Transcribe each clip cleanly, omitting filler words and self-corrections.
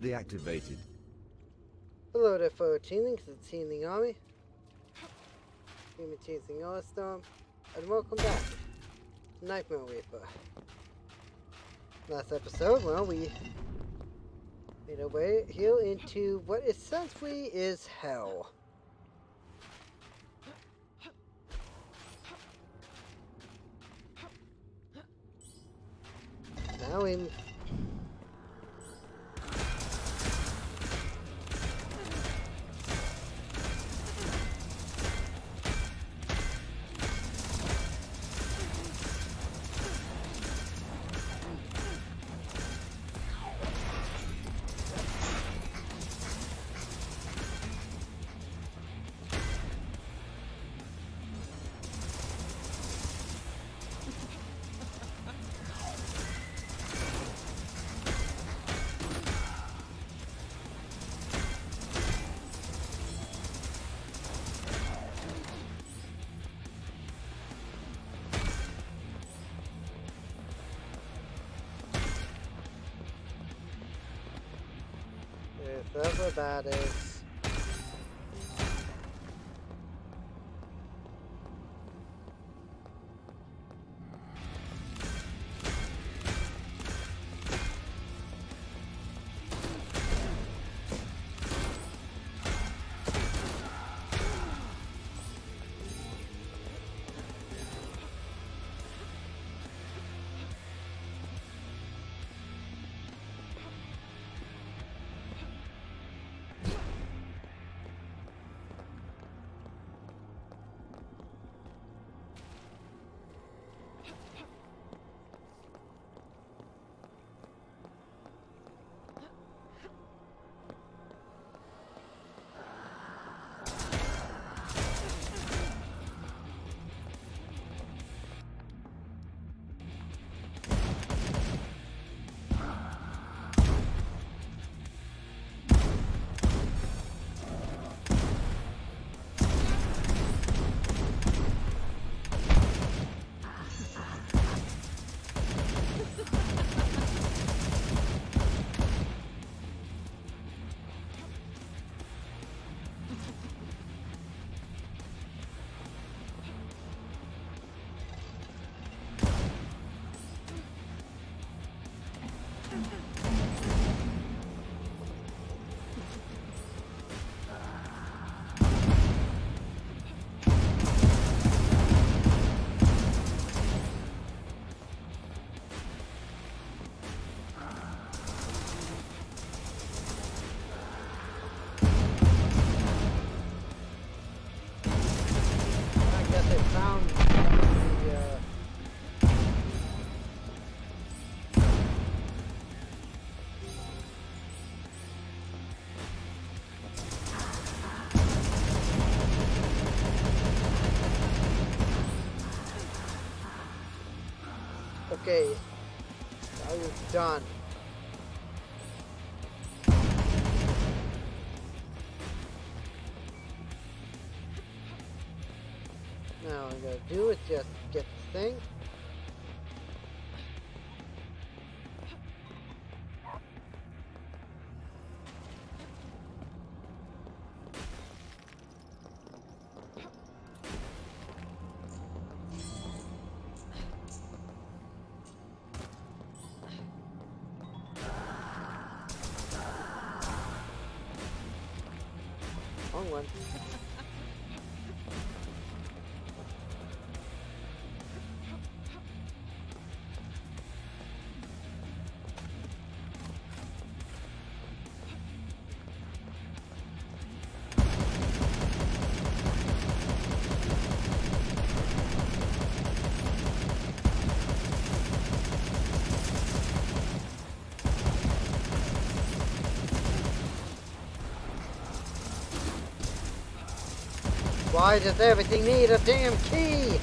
deactivated. Hello there, fellow Teamlings, it's Teamling Army. Human Teasing All-Storm, and welcome back to Nightmare Reaper. Last episode, well, we made our way here into what essentially is hell. Now we... whatever that is. Okay, now you're done. Now all I gotta do is just get the thing. Wrong one. Why does everything need a damn key?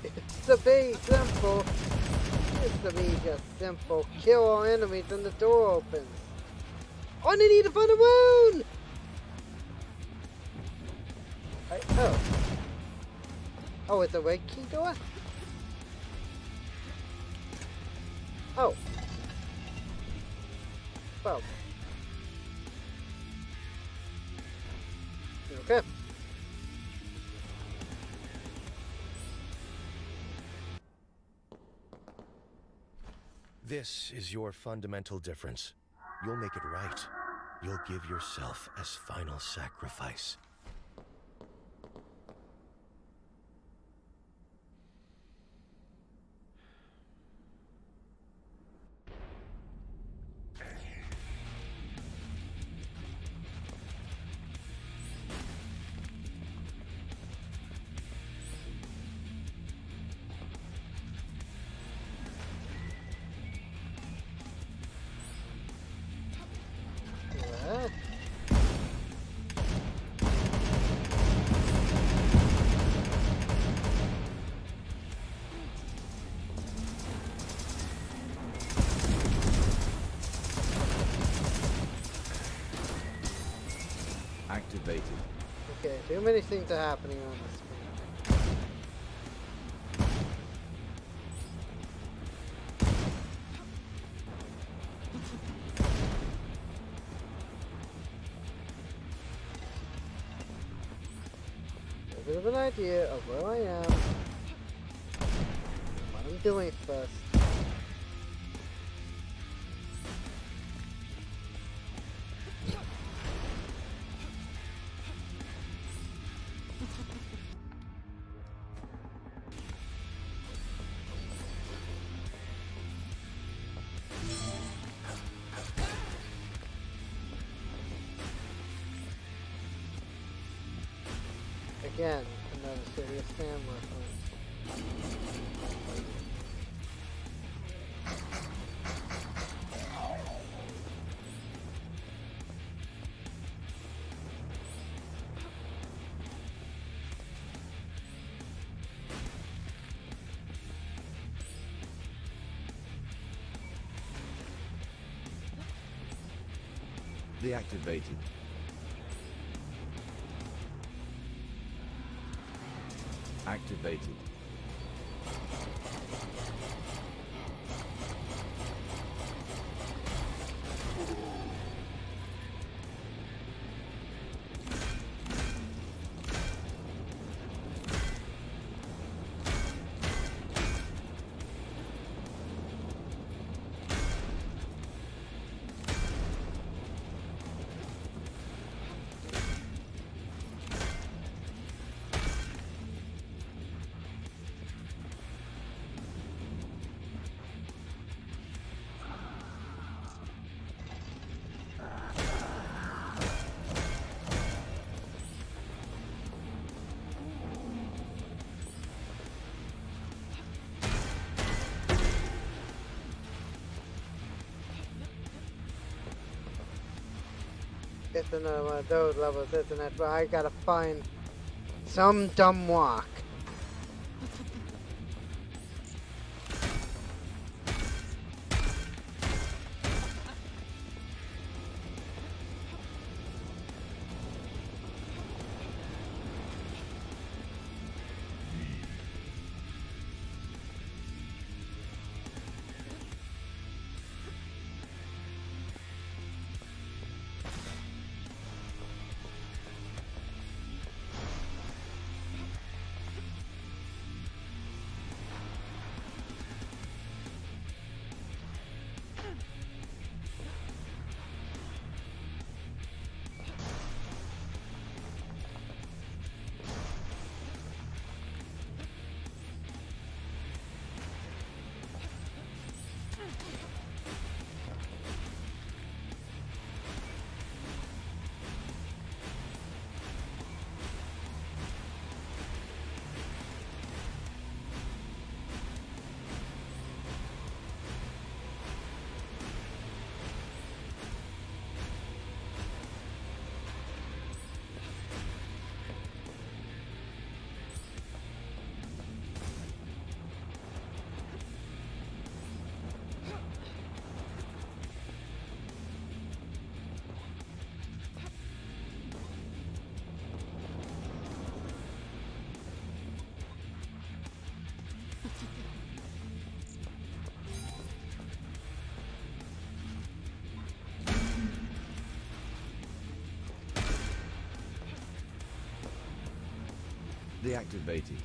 It's to be simple. It's to be just simple. Kill all enemies and the door opens. Oh, I need to find a wound! Oh. Oh, it's a red key door? Oh. Well. Okay. This is your fundamental difference. You'll make it right. You'll give yourself as final sacrifice. What? Activated. Okay, too many things are happening on the screen. A bit of an idea of where I am, what I'm doing first. Again, another serious fan reference. Deactivated. Activated. It's another one of those levels, isn't it? Where I gotta find some dumb walk. Deactivated.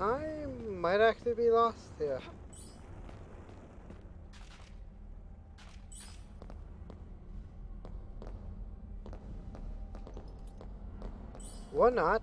I might actually be lost here. Or not.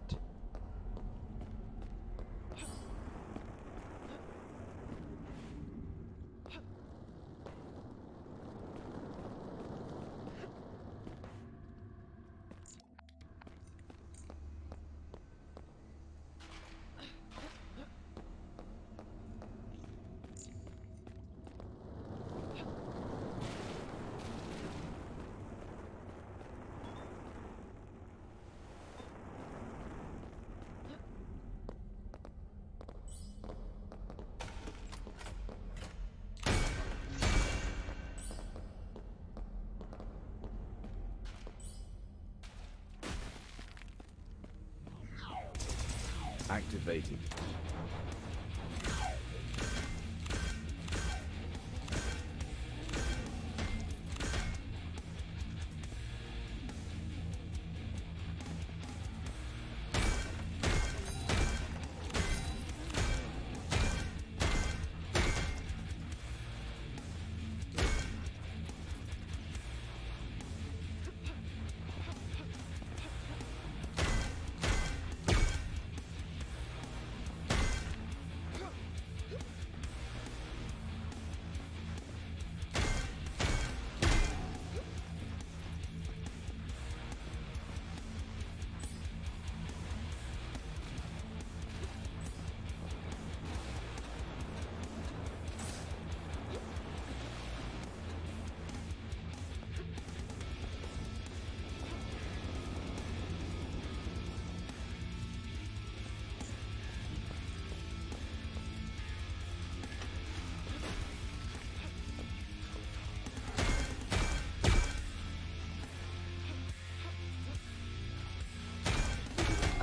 Activated.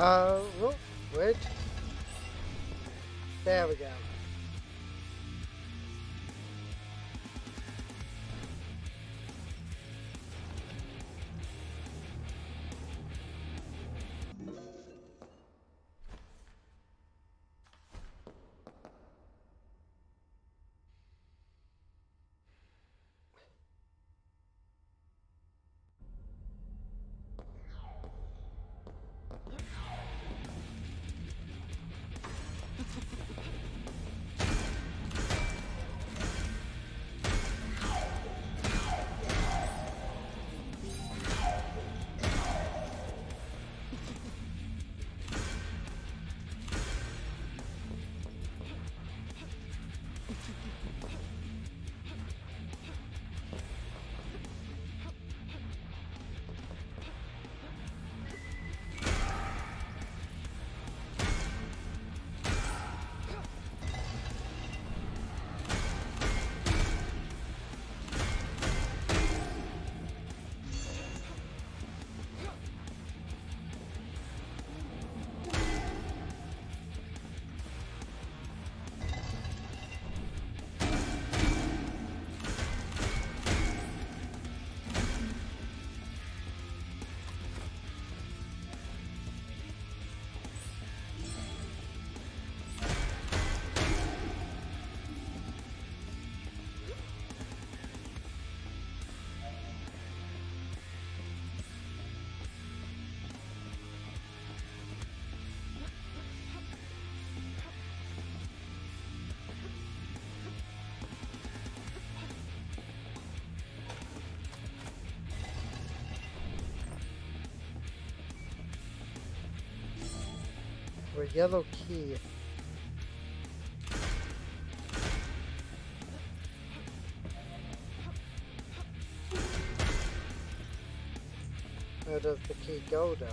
Oh, wait. There we go. For yellow key. Where does the key go though?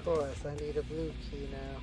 course, I need a blue key now.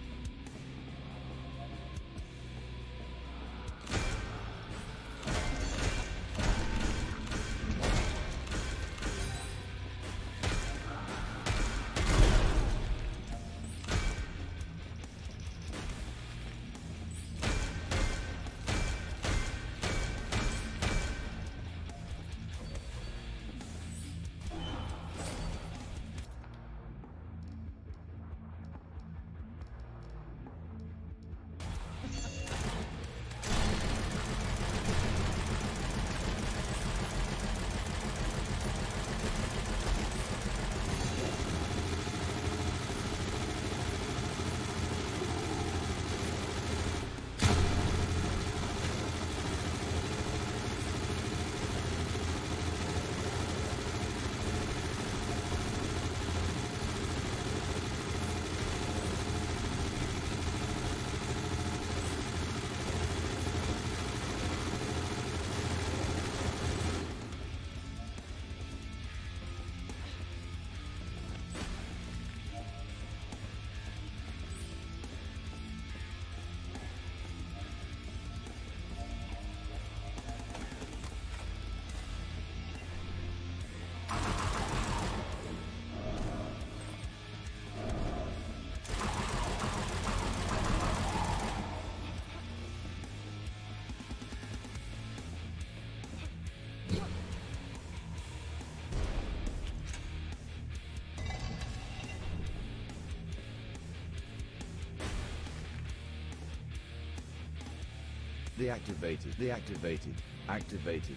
Activated.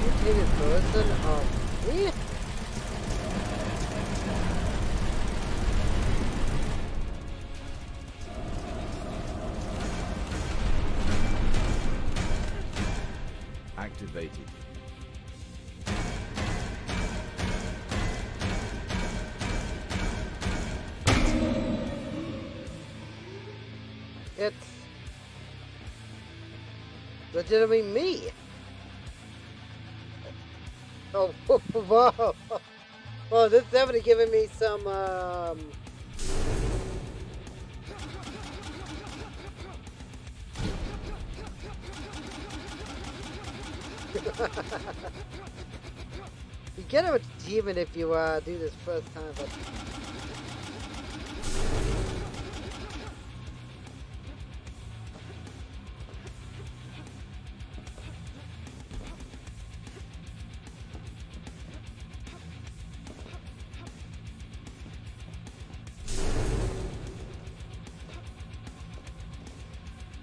Mutated version of me? Activated. It's legitimately me. Oh, whoa. Well, this is definitely giving me some, you get an achievement if you, do this first time, but...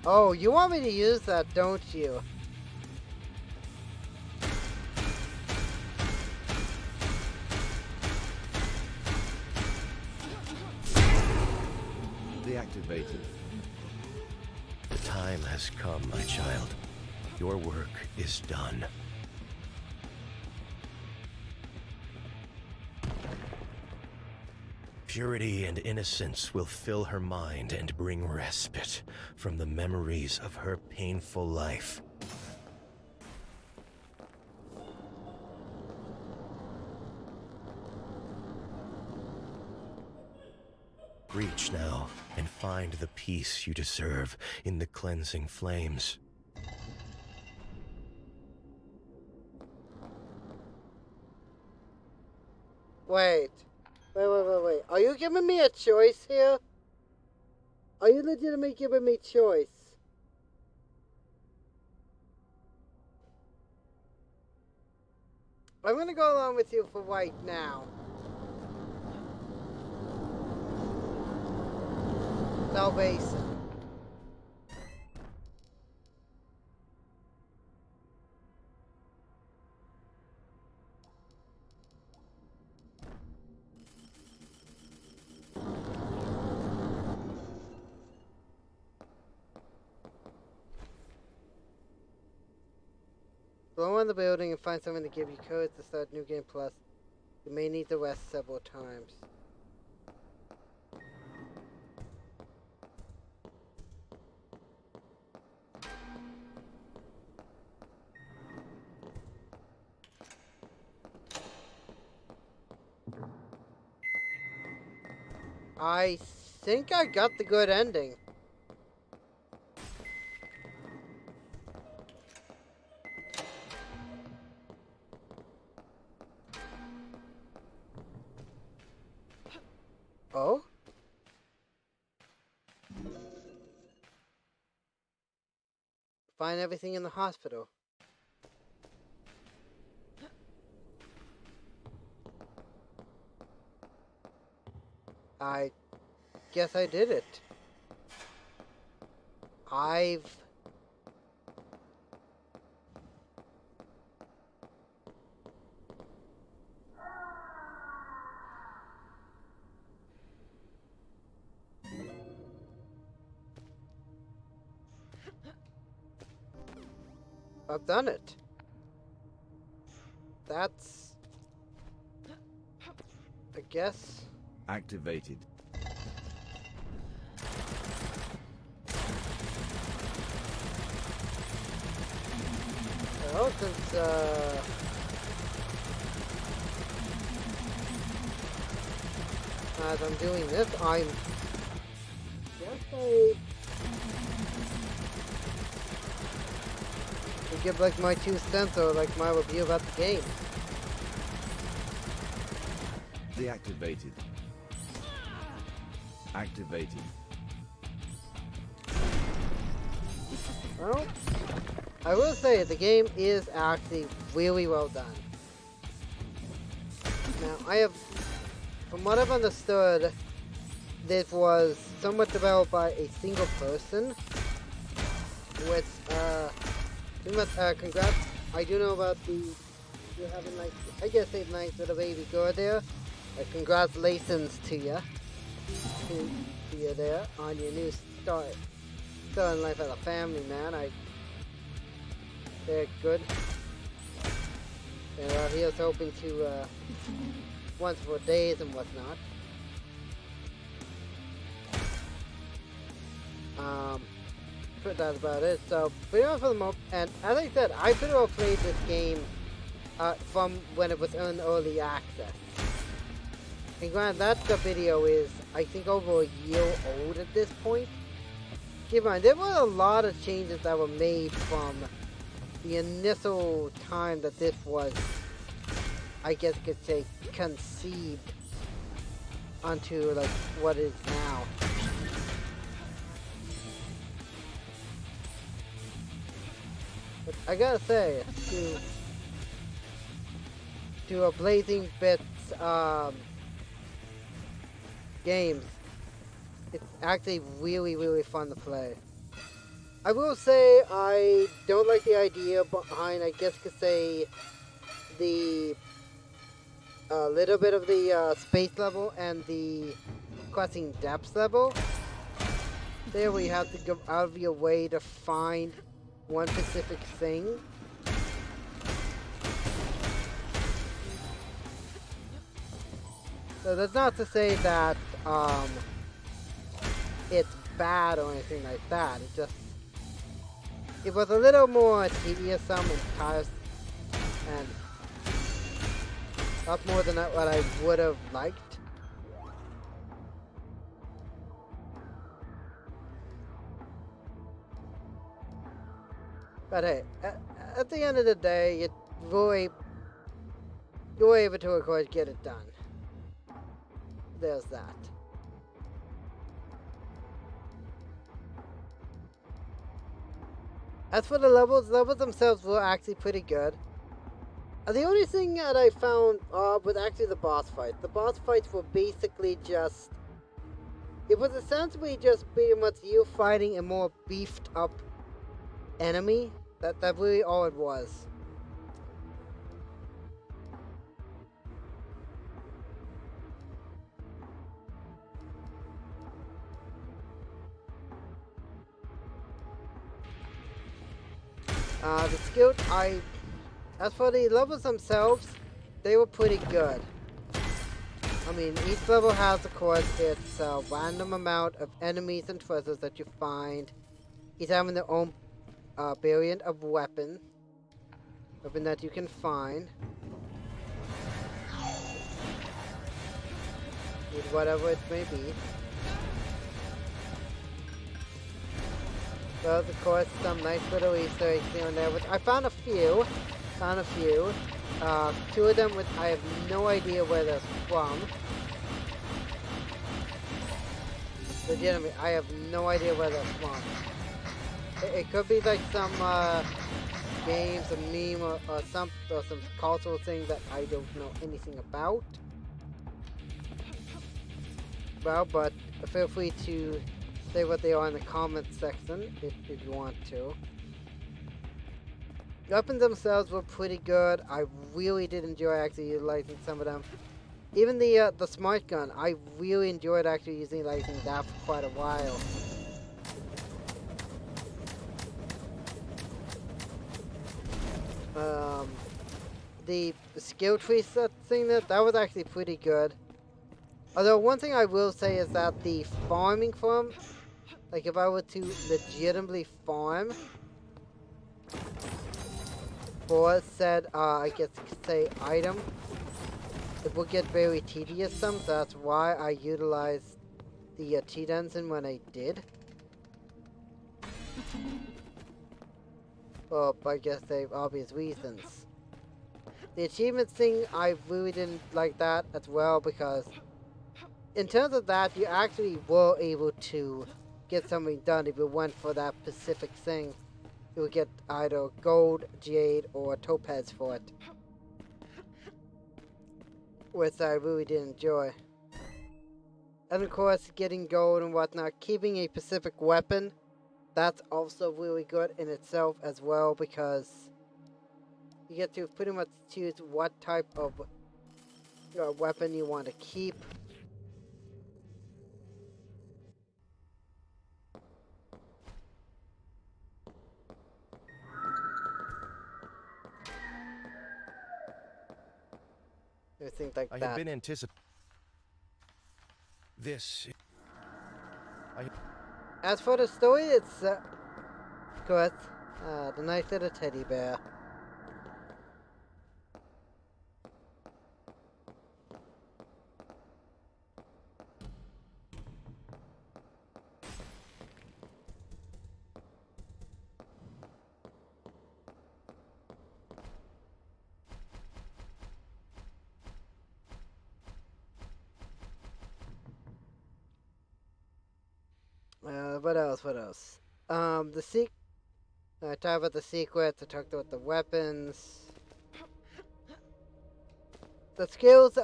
Oh, you want me to use that, don't you? Deactivated. The time has come, my child. Your work is done. Purity and innocence will fill her mind and bring respite from the memories of her painful life. Reach now and find the peace you deserve in the cleansing flames. Wait. Wait. Are you giving me a choice here? Are you legitimately giving me choice? I'm gonna go along with you for right now. Salvation. Go on the building and find someone to give you codes to start New Game Plus. You may need to rest several times. I think I got the good ending. Oh? Find everything in the hospital. I guess I did it. I've done it. That's, I guess. Activated. Well, since as I'm doing this, I'm guess I will give like my 2 cents or like my review about the game. Deactivated. Activated. Well, I will say the game is actually really well done. Now, from what I've understood, this was somewhat developed by a single person, which, congrats. I do know about you having like, I guess a nice little baby girl there. Congratulations to you there on your new start in life as a family man. They're good. And he was hoping to once for days and whatnot. But that's about it. So pretty much for the moment. And as I said, I pretty well played this game from when it was in early access. And granted, that the video is, I think, over a year old at this point. Keep in mind, there were a lot of changes that were made from the initial time that this was, I guess you could say, conceived onto, like, what is now. But I gotta say, to a Blazing Bits, games, it's actually really, really fun to play. I will say I don't like the idea behind, I guess you could say, the little bit of the space level and the crossing depths level. There where you have to go out of your way to find one specific thing. So that's not to say that it's bad or anything like that. It was a little more tedious and tiresome, and not more than what I would have liked. But hey, at the end of the day, you're able to, of course, get it done. There's that. As for the levels themselves were actually pretty good. The only thing that I found was actually the boss fights. The boss fights were basically just... It was essentially just pretty much you fighting a more beefed up enemy. That really all it was. The skill, as for the levels themselves, they were pretty good. I mean, each level has, of course, its random amount of enemies and treasures that you find. Each having their own variant of weapon that you can find. With whatever it may be. Well, of course, some nice little Easter eggs here and there, which I found a few. Two of them which I have no idea where they're from. Legitimately, I have no idea where they're from. It could be like some game, some meme, or some cultural thing that I don't know anything about. Well, but feel free to say what they are in the comments section if you want to. The weapons themselves were pretty good. I really did enjoy actually utilizing some of them. Even the smart gun, I really enjoyed actually utilizing that for quite a while. The skill tree set thing that was actually pretty good. Although one thing I will say is that the farming farm, like if I were to legitimately farm for said, I guess you could say item, it would get very tedious so that's why I utilized the cheat engine when I did. Well, I guess they obvious reasons. The achievements thing, I really didn't like that as well because in terms of that, you actually were able to get something done if you went for that specific thing. You would get either gold, jade, or topaz for it. Which I really did enjoy. And of course, getting gold and whatnot, keeping a specific weapon, that's also really good in itself as well because you get to pretty much choose what type of weapon you want to keep. Everything like I that. have been anticipating this. As for the story, it's of course the nice little teddy bear. What else? I talked about the secrets, I talked about the weapons. The skills, these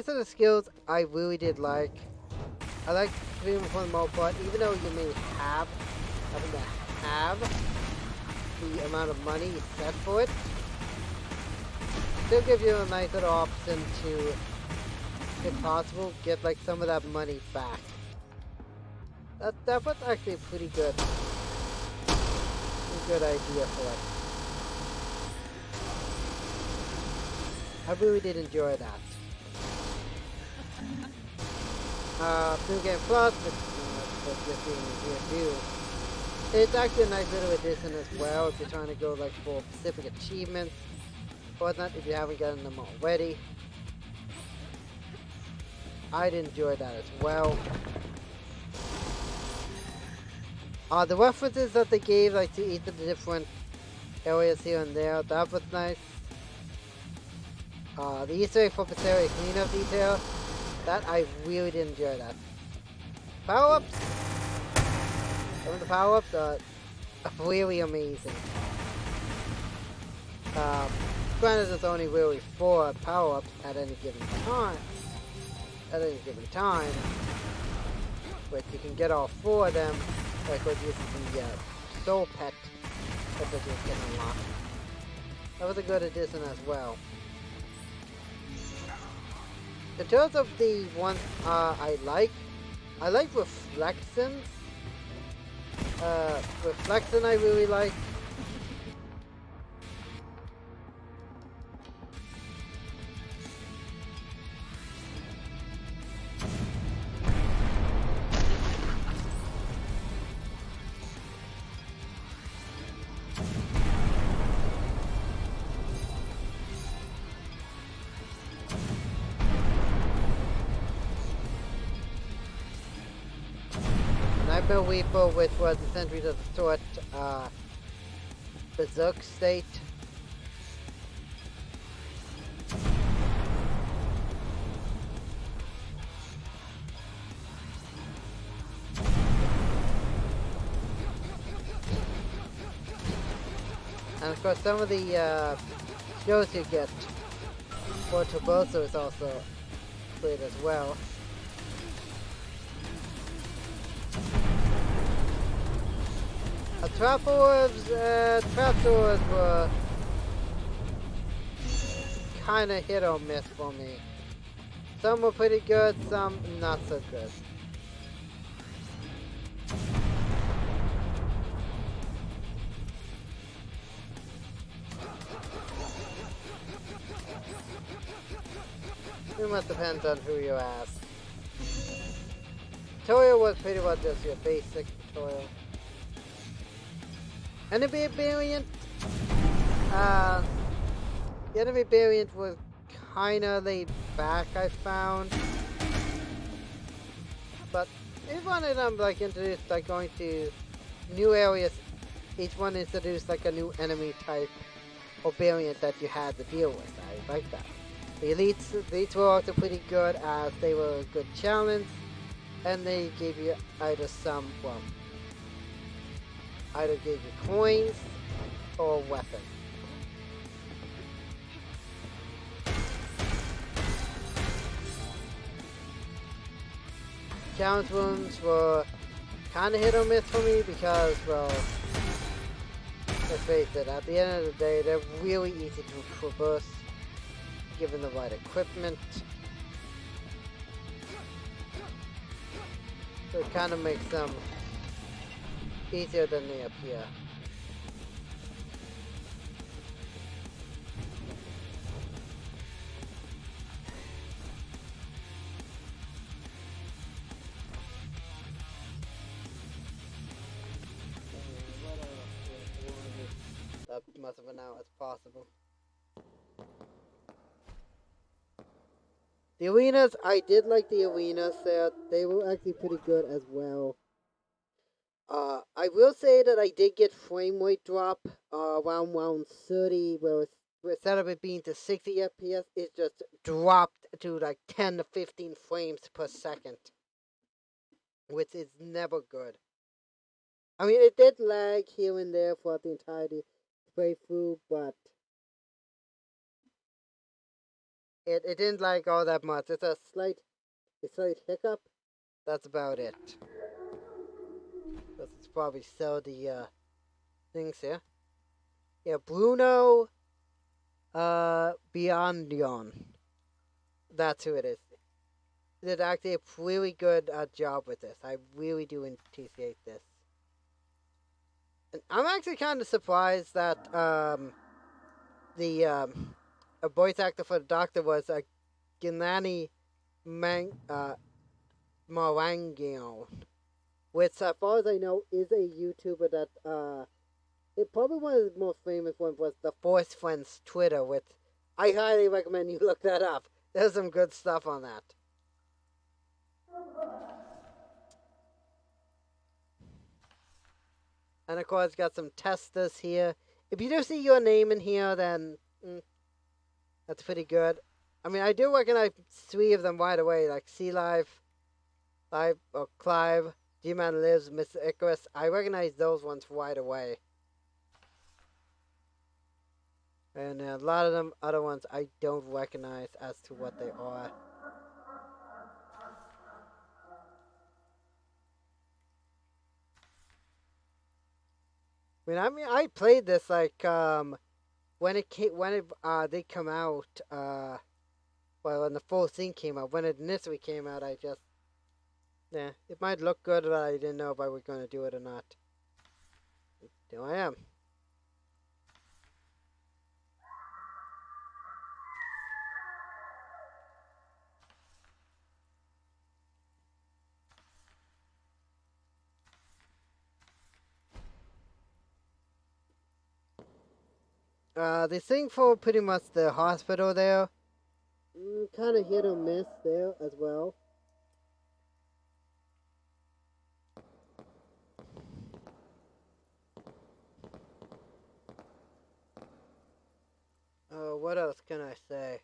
are the skills I really did like. I like Screaming for the most part, even though you may having to have the amount of money you set for it. Still give you a nice little option to, if possible, get like some of that money back. That was actually a pretty good idea for it. I really did enjoy that. New Game Plus, that's just being reviewed. It's actually a nice little addition as well if you're trying to go like for specific achievements or not if you haven't gotten them already. I did enjoy that as well. The references that they gave like to each of the different areas here and there, that was nice. The Easter egg for Pizzeria cleanup detail, that I really did enjoy that. Power-ups! Some of the power-ups are really amazing. Granted there's only really 4 power-ups at any given time. But you can get all 4 of them, like what uses the soul pet that just get unlocked. That was a good addition as well. In terms of the ones I like Reflection. Reflection I really like. Nightmare Reaper, which was essentially just a short berserk state. And of course some of the skills you get for Turboso is also great as well. Trapdoors were kinda hit or miss for me. Some were pretty good, some not so good. It much depends on who you ask. Tutorial was pretty much just your basic tutorial. Enemy variant, the enemy variant was kinda laid back, I found. But each one of them like introduced like going to new areas. Each one introduced like a new enemy type or variant that you had to deal with. I like that. The elites were also pretty good as they were a good challenge, and they gave you either either gave you coins or weapons. Challenge rooms were kinda hit or miss for me because, well, let's face it, at the end of the day, they're really easy to traverse given the right equipment. So it kinda makes them easier than they appear. That must have been out as possible. The arenas, I did like the arenas there. They were actually pretty good as well. I will say that I did get frame rate drop around round 30, where instead of it being to 60 FPS, it just dropped to like 10 to 15 frames per second, which is never good. I mean, it did lag here and there throughout the entirety playthrough, but it didn't lag all that much. It's a slight hiccup. That's about it. Let's probably sell the things here. Yeah, Bruno Beyondion. That's who it is. They did actually a really good job with this. I really do appreciate this. And I'm actually kind of surprised that the voice actor for the Doctor was Gennady Morangion, which, as far as I know, is a YouTuber that it probably one of the most famous ones was the Force Friends Twitter, which I highly recommend you look that up. There's some good stuff on that. And of course, got some testers here. If you do see your name in here, then that's pretty good. I mean, I do recognize 3 of them right away, like Sea Live, or Clive, G-Man Lives, Mr. Icarus. I recognize those ones right away. And a lot of them other ones I don't recognize as to what they are. I mean, I played this like when it did come out. Well, when the full thing came out, when it initially came out, I just it might look good, but I didn't know if I was going to do it or not. Here I am. The thing for pretty much the hospital there, kind of hit or miss there as well. what else can I say?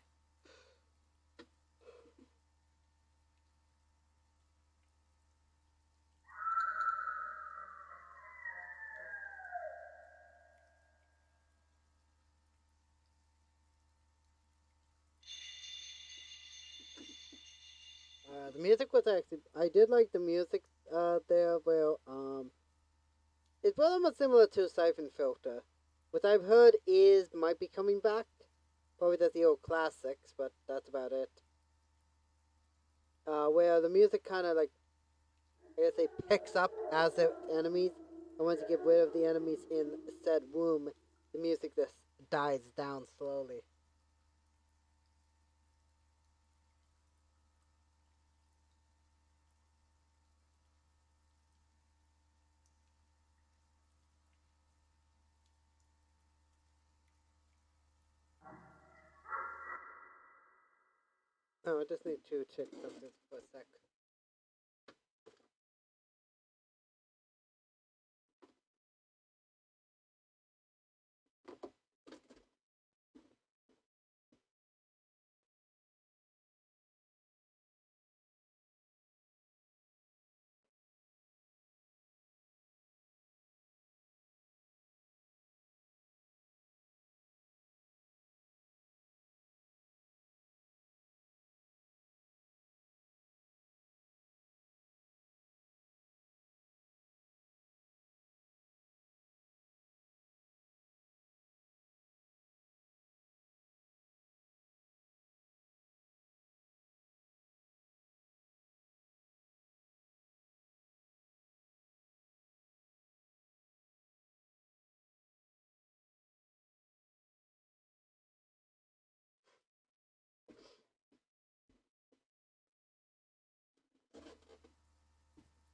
The music was actually, I did like the music, there, well, it's pretty similar to Siphon Filter. What I've heard is, might be coming back. Probably just the old classics, but that's about it. Where the music kind of like, I guess it picks up as the enemies, and once you get rid of the enemies in said room, the music just dies down slowly. Oh, I just need to check something for a sec.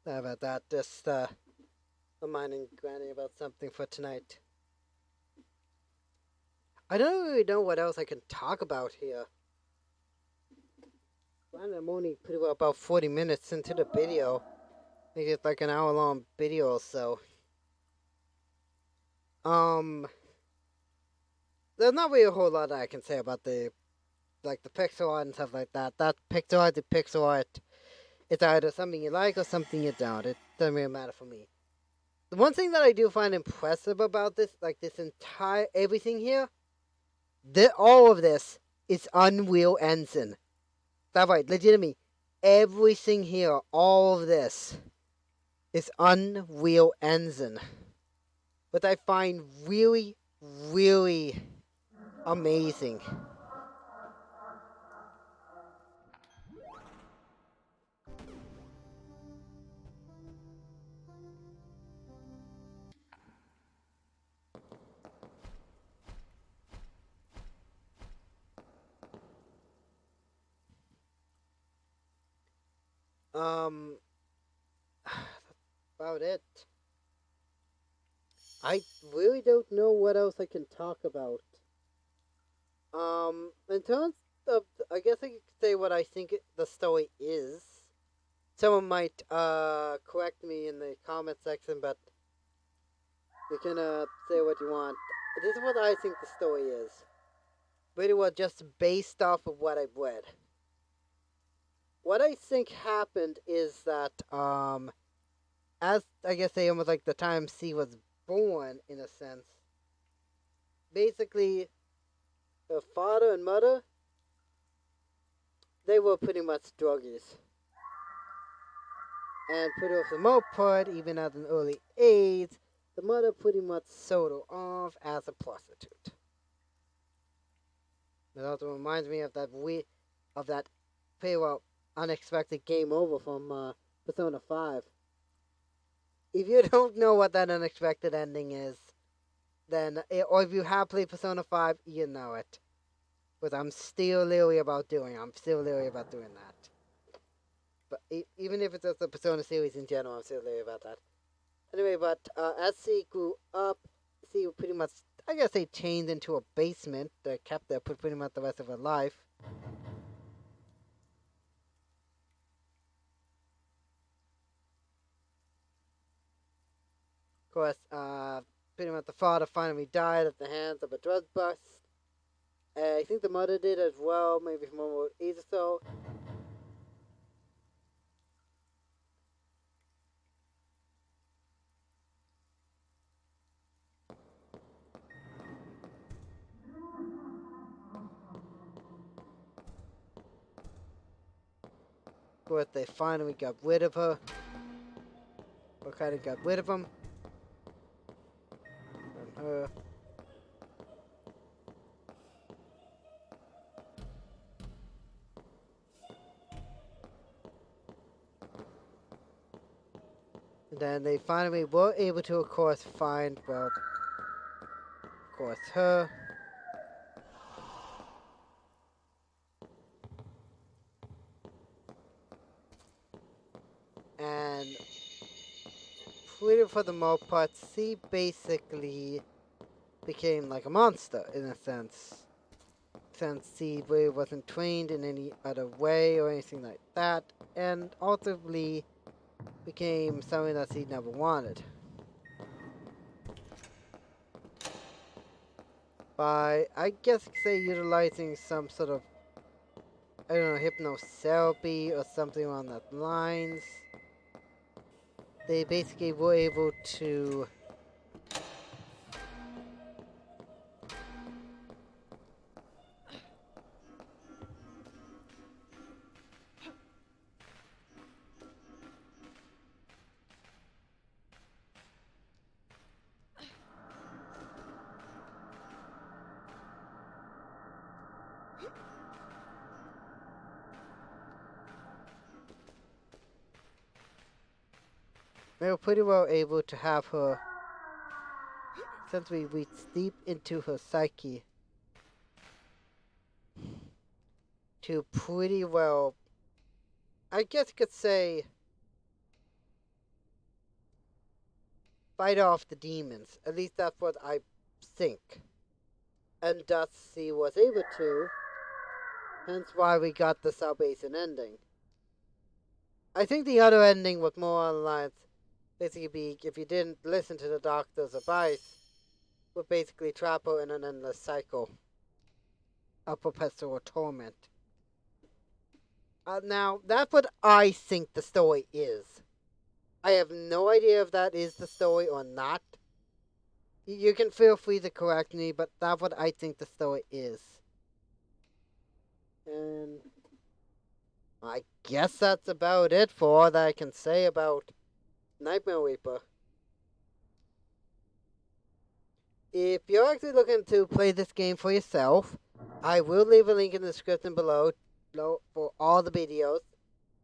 How about that? Just reminding Granny about something for tonight. I don't really know what else I can talk about here. I'm only pretty well about 40 minutes into the video. I think it's like an hour long video or so. There's not really a whole lot that I can say about the pixel art and stuff like that. That pixel art, the pixel art, it's either something you like or something you don't. It doesn't really matter for me. The one thing that I do find impressive about this, like this entire everything here, all of this is Unreal Engine. That's right, legitimately, everything here, all of this, is Unreal Engine. What I find really, really amazing. Um, about it. I really don't know what else I can talk about. In terms of, I guess I could say what I think the story is. Someone might correct me in the comment section, but you can say what you want. This is what I think the story is. Pretty well just based off of what I've read. What I think happened is that as I guess they almost like the time C was born in a sense. Basically, her father and mother, they were pretty much druggies. And pretty for the most part, even at an early age, the mother pretty much sold her off as a prostitute. It also reminds me of that pretty well unexpected game over from Persona 5. If you don't know what that unexpected ending is, then, or if you have played Persona 5, you know it. But I'm still leery about doing that. But even if it's just the Persona series in general, I'm still leery about that. Anyway, but as she grew up, she pretty much, I guess they chained into a basement that kept there for pretty much the rest of her life. Of course, pretty much the father finally died at the hands of a drug bust. I think the mother did as well, maybe from about 8 or so. Of course, they finally got rid of her. Or kind of got rid of him. From her. And then they finally were able to, of course, find, well, of course, her. And pretty for the most part, she basically became like a monster in a sense. Since she really wasn't trained in any other way or anything like that, and ultimately became something that she never wanted. By, I guess, say, utilizing some sort of, I don't know, hypnotherapy or something along that lines, they basically were able to we were pretty well able to have her, since we reached deep into her psyche, to pretty well, I guess you could say, fight off the demons. At least that's what I think. And thus she was able to, hence why we got the Salvation ending. I think the other ending was more on the lines, basically be, if you didn't listen to the doctor's advice, would basically trap her in an endless cycle of perpetual torment. Now, that's what I think the story is. I have no idea if that is the story or not. You can feel free to correct me, but that's what I think the story is. And I guess that's about it for all that I can say about Nightmare Reaper. If you're actually looking to play this game for yourself, I will leave a link in the description below for all the videos.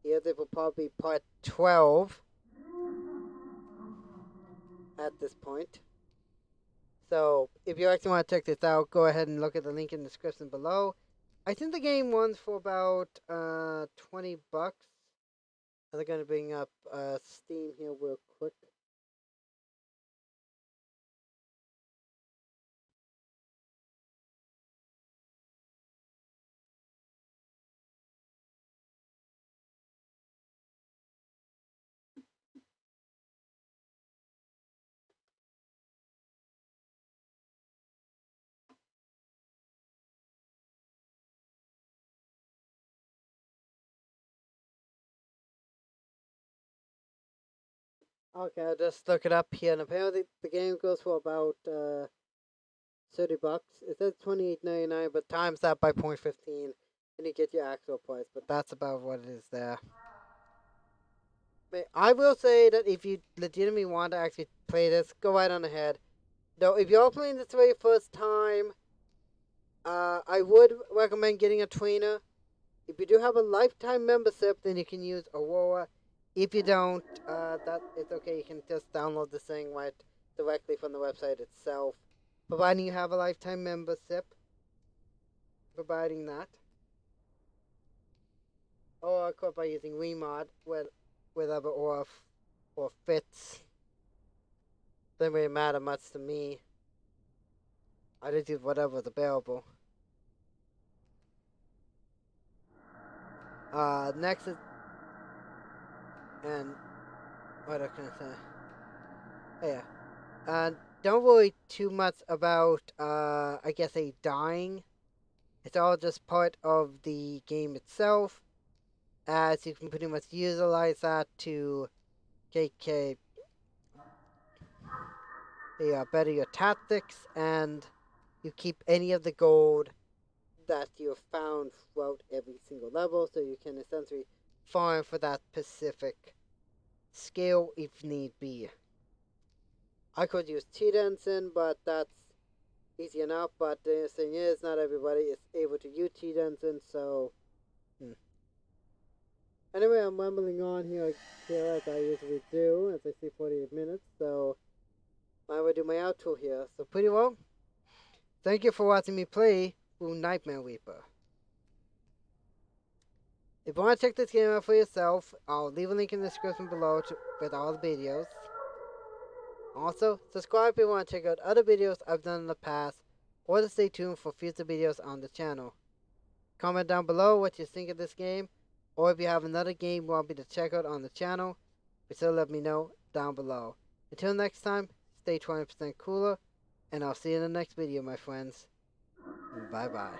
Here they will probably be part 12 at this point. So if you actually want to check this out, go ahead and look at the link in the description below. I think the game runs for about $20. I'm gonna bring up Steam here real quick. Okay, I'll just look it up here, and apparently the game goes for about $30. It says $28.99, but times that by 0.15, and you get your actual price. But that's about what it is there. But I will say that if you legitimately want to actually play this, go right on ahead. Though, if you're playing this for your first time, I would recommend getting a trainer. If you do have a lifetime membership, then you can use Aurora. If you don't, that it's okay. You can just download this thing right directly from the website itself, providing you have a lifetime membership. Providing that, or of course by using Remod, whatever or fits. Doesn't really matter much to me. I just use whatever's available. Next is, and what can I say? Oh, yeah. Don't worry too much about, I guess, a dying. It's all just part of the game itself, as you can pretty much utilize that to better your tactics, and you keep any of the gold that you have found throughout every single level, so you can essentially farm for that specific skill if need be. I could use T-Denson, but that's easy enough, but the thing is, not everybody is able to use T-Denson, so... Anyway, I'm rambling on here as I usually do, as I see 48 minutes, so I will do my outro here. So pretty well, thank you for watching me play through Nightmare Reaper. If you want to check this game out for yourself, I'll leave a link in the description below with all the videos. Also, subscribe if you want to check out other videos I've done in the past, or to stay tuned for future videos on the channel. Comment down below what you think of this game, or if you have another game you want me to check out on the channel, be sure to let me know down below. Until next time, stay 20% cooler, and I'll see you in the next video, my friends. Bye bye.